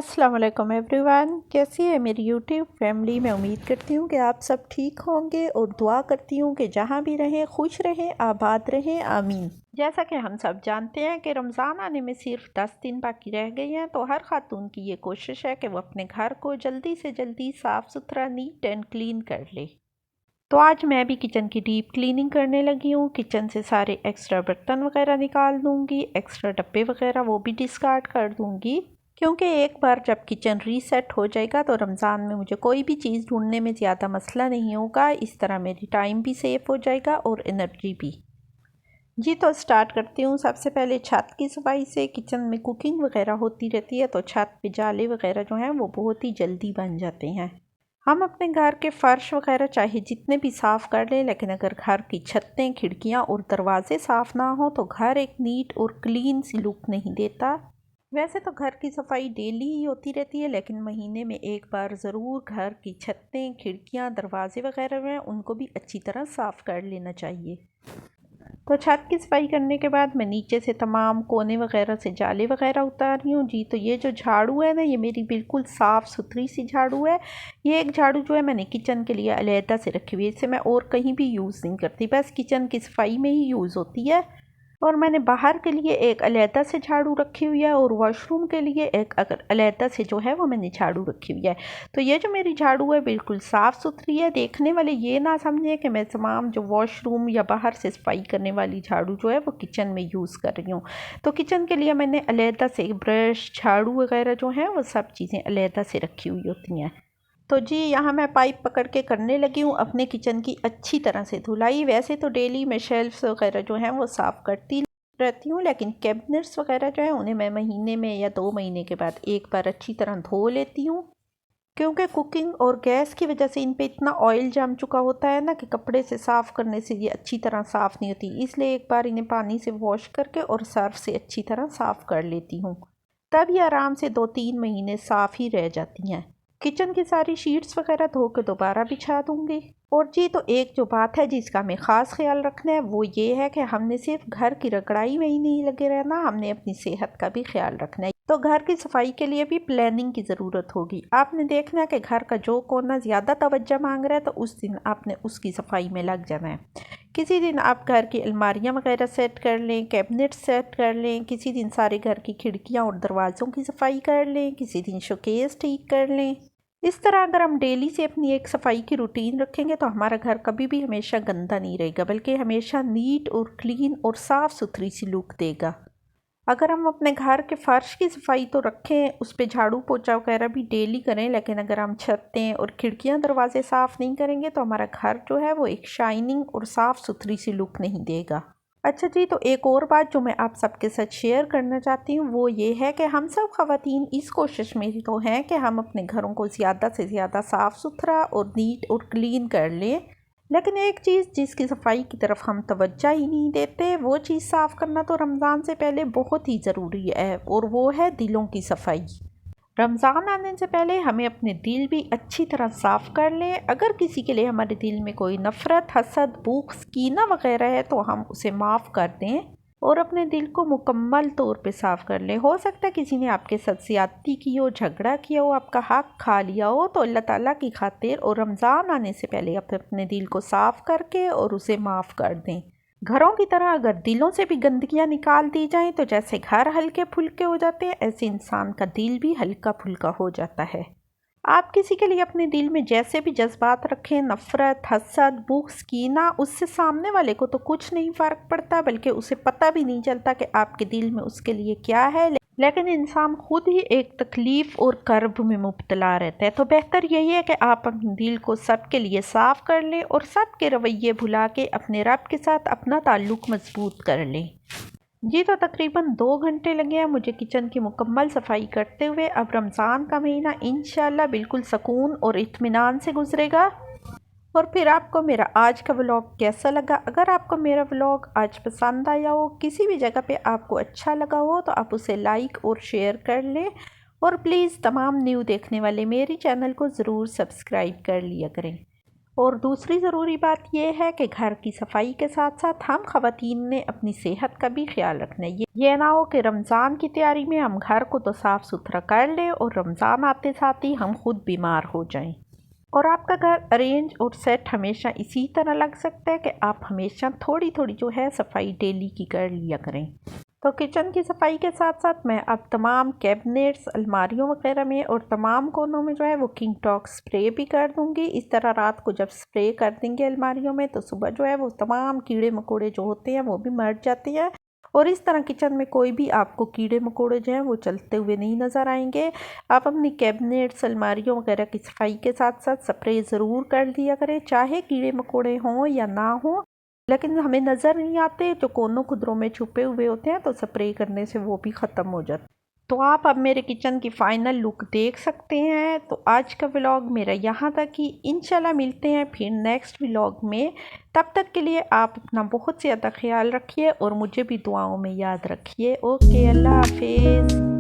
अस्सलाम वालेकुम एवरीवन, कैसी है मेरी यूट्यूब फैमिली। मैं उम्मीद करती हूँ कि आप सब ठीक होंगे और दुआ करती हूँ कि जहाँ भी रहें खुश रहें, आबाद रहें, आमीन। जैसा कि हम सब जानते हैं कि रमज़ान आने में सिर्फ 10 दिन बाकी रह गए हैं, तो हर खातून की ये कोशिश है कि वो अपने घर को जल्दी से जल्दी साफ़ सुथरा, नीट एंड क्लीन कर ले। तो आज मैं भी किचन की डीप क्लीनिंग करने लगी हूँ। किचन से सारे एक्स्ट्रा बर्तन वगैरह निकाल दूँगी, एक्स्ट्रा डब्बे वगैरह वो भी डिस्कार्ड कर दूँगी, क्योंकि एक बार जब किचन रीसेट हो जाएगा तो रमज़ान में मुझे कोई भी चीज़ ढूंढने में ज़्यादा मसला नहीं होगा। इस तरह मेरी टाइम भी सेव हो जाएगा और एनर्जी भी। जी तो स्टार्ट करती हूँ सबसे पहले छत की सफाई से। किचन में कुकिंग वगैरह होती रहती है तो छत पे जाले वगैरह जो हैं वो बहुत ही जल्दी बन जाते हैं। हम अपने घर के फ़र्श वगैरह चाहे जितने भी साफ़ कर लें, लेकिन अगर घर की छतें, खिड़कियाँ और दरवाजे साफ़ ना हो तो घर एक नीट और क्लीन सी लुक नहीं देता। वैसे तो घर की सफाई डेली ही होती रहती है, लेकिन महीने में एक बार ज़रूर घर की छतें, खिड़कियाँ, दरवाजे वगैरह हैं उनको भी अच्छी तरह साफ़ कर लेना चाहिए। तो छत की सफाई करने के बाद मैं नीचे से तमाम कोने वगैरह से जाले वगैरह उतार रही हूँ। जी तो ये जो झाड़ू है ना, ये मेरी बिल्कुल साफ़ सुथरी सी झाड़ू है। ये एक झाड़ू जो है मैंने किचन के लिए अलहदा से रखी हुई है, इसे मैं और कहीं भी यूज़ नहीं करती, बस किचन की सफाई में ही यूज़ होती है। और मैंने बाहर के लिए एक अलहदा से झाड़ू रखी हुई है और वॉशरूम के लिए एक अलहदा से जो है वो मैंने झाड़ू रखी हुई है। तो ये जो मेरी झाड़ू है बिल्कुल साफ़ सुथरी है। देखने वाले ये ना समझे कि मैं तमाम जो वॉशरूम या बाहर से सफाई करने वाली झाड़ू जो है वो किचन में यूज़ कर रही हूँ। तो किचन के लिए मैंने अलहदा से ब्रश, झाड़ू वगैरह जो हैं वो सब चीज़ें अलहदा से रखी हुई होती हैं। तो जी यहाँ मैं पाइप पकड़ के करने लगी हूँ अपने किचन की अच्छी तरह से धुलाई। वैसे तो डेली मैं शेल्फ्स वगैरह जो हैं वो साफ़ करती रहती हूँ, लेकिन कैबिनेट्स वगैरह जो हैं उन्हें मैं महीने में या 2 महीने के बाद एक बार अच्छी तरह धो लेती हूँ, क्योंकि कुकिंग और गैस की वजह से इन पे इतना ऑयल जम चुका होता है ना कि कपड़े से साफ़ करने से ये अच्छी तरह साफ़ नहीं होती। इसलिए एक बार इन्हें पानी से वॉश करके और सर्फ से अच्छी तरह साफ़ कर लेती हूँ, तब ये आराम से 2-3 महीने साफ़ ही रह जाती हैं। किचन की सारी शीट्स वगैरह धो के दोबारा बिछा दूंगी। और जी तो एक जो बात है जिसका हमें ख़ास ख्याल रखना है वो ये है कि हमने सिर्फ घर की रगड़ाई में ही नहीं लगे रहना, हमने अपनी सेहत का भी ख्याल रखना है। तो घर की सफाई के लिए भी प्लानिंग की ज़रूरत होगी। आपने देखना है कि घर का जो कोना ज़्यादा तवज्जो मांग रहा है तो उस दिन आपने उसकी सफाई में लग जाना है। किसी दिन आप घर की अलमारियाँ वगैरह सेट कर लें, कैबिनेट सेट कर लें, किसी दिन सारे घर की खिड़कियाँ और दरवाज़ों की सफाई कर लें, किसी दिन शोकेस ठीक कर लें। इस तरह अगर हम डेली से अपनी एक सफाई की रूटीन रखेंगे तो हमारा घर कभी भी हमेशा गंदा नहीं रहेगा, बल्कि हमेशा नीट और क्लीन और साफ़ सुथरी सी लुक देगा। अगर हम अपने घर के फ़र्श की सफाई तो रखें, उस पर झाड़ू पोछा वगैरह भी डेली करें, लेकिन अगर हम छतें और खिड़कियां दरवाजे साफ़ नहीं करेंगे तो हमारा घर जो है वो एक शाइनिंग और साफ़ सुथरी सी लुक नहीं देगा। अच्छा जी, तो एक और बात जो मैं आप सबके साथ शेयर करना चाहती हूँ वो ये है कि हम सब ख़वातीन इस कोशिश में तो हैं कि हम अपने घरों को ज़्यादा से ज़्यादा साफ़ सुथरा और नीट और क्लीन कर लें, लेकिन एक चीज़ जिसकी सफाई की तरफ हम तवज्जो ही नहीं देते, वो चीज़ साफ़ करना तो रमज़ान से पहले बहुत ही ज़रूरी है, और वो है दिलों की सफाई। रमज़ान आने से पहले हमें अपने दिल भी अच्छी तरह साफ़ कर लें। अगर किसी के लिए हमारे दिल में कोई नफ़रत, हसद, भूख, कीना वगैरह है तो हम उसे माफ़ कर दें और अपने दिल को मुकम्मल तौर पे साफ़ कर लें। हो सकता है किसी ने आपके साथ ज़्यादती की हो, झगड़ा किया हो, आपका हक़ खा लिया हो, तो अल्लाह ताला की खातिर और रमज़ान आने से पहले आप अपने दिल को साफ़ करके और उसे माफ़ कर दें। घरों की तरह अगर दिलों से भी गंदगियां निकाल दी जाएं तो जैसे घर हल्के फुल्के हो जाते हैं, ऐसे इंसान का दिल भी हल्का फुल्का हो जाता है। आप किसी के लिए अपने दिल में जैसे भी जज्बात रखें, नफ़रत, हसद, बुग़्ज़, कीना, उससे सामने वाले को तो कुछ नहीं फ़र्क पड़ता, बल्कि उसे पता भी नहीं चलता कि आपके दिल में उसके लिए क्या है। लेकिन इंसान खुद ही एक तकलीफ़ और कर्ब में मुब्तला रहता है। तो बेहतर यही है कि आप अपने दिल को सबके लिए साफ़ कर लें और सबके रवैये भुला के अपने रब के साथ अपना ताल्लुक़ मजबूत कर लें। जी तो तकरीबन 2 घंटे लगे हैं मुझे किचन की मुकम्मल सफाई करते हुए। अब रमज़ान का महीना इंशाल्लाह बिल्कुल सुकून और इत्मीनान से गुजरेगा। और फिर आपको मेरा आज का व्लॉग कैसा लगा? अगर आपको मेरा व्लॉग आज पसंद आया हो, किसी भी जगह पे आपको अच्छा लगा हो, तो आप उसे लाइक और शेयर कर लें। और प्लीज़ तमाम न्यू देखने वाले मेरे चैनल को ज़रूर सब्सक्राइब कर लिया करें। और दूसरी ज़रूरी बात यह है कि घर की सफाई के साथ साथ हम ख़वातीन ने अपनी सेहत का भी ख्याल रखना है। ये ना हो कि रमज़ान की तैयारी में हम घर को तो साफ़ सुथरा कर लें और रमज़ान आते साथ ही हम खुद बीमार हो जाएं। और आपका घर अरेंज और सेट हमेशा इसी तरह लग सकता है कि आप हमेशा थोड़ी थोड़ी जो है सफाई डेली की कर लिया करें। तो किचन की सफाई के साथ साथ मैं अब तमाम कैबिनेट्स, अलमारियों वगैरह में और तमाम कोनों में जो है वो किंग टॉक स्प्रे भी कर दूंगी। इस तरह रात को जब स्प्रे कर देंगे अलमारियों में तो सुबह जो है वो तमाम कीड़े मकोड़े जो होते हैं वो भी मर जाते हैं और इस तरह किचन में कोई भी आपको कीड़े मकोड़े जो हैं वो चलते हुए नहीं नज़र आएंगे। आप अपनी कैबिनेट्स, अलमारियों वगैरह की सफाई के साथ साथ स्प्रे ज़रूर कर दिया करें, चाहे कीड़े मकोड़े हों या ना हों, लेकिन हमें नज़र नहीं आते, जो कोनों खुदरों में छुपे हुए होते हैं तो स्प्रे करने से वो भी ख़त्म हो जाते। तो आप अब मेरे किचन की फ़ाइनल लुक देख सकते हैं। तो आज का व्लॉग मेरा यहाँ तक ही, इंशाल्लाह मिलते हैं फिर नेक्स्ट व्लॉग में। तब तक के लिए आप अपना बहुत ज़्यादा ख्याल रखिए और मुझे भी दुआओं में याद रखिए। ओके, अल्लाह हाफिज़।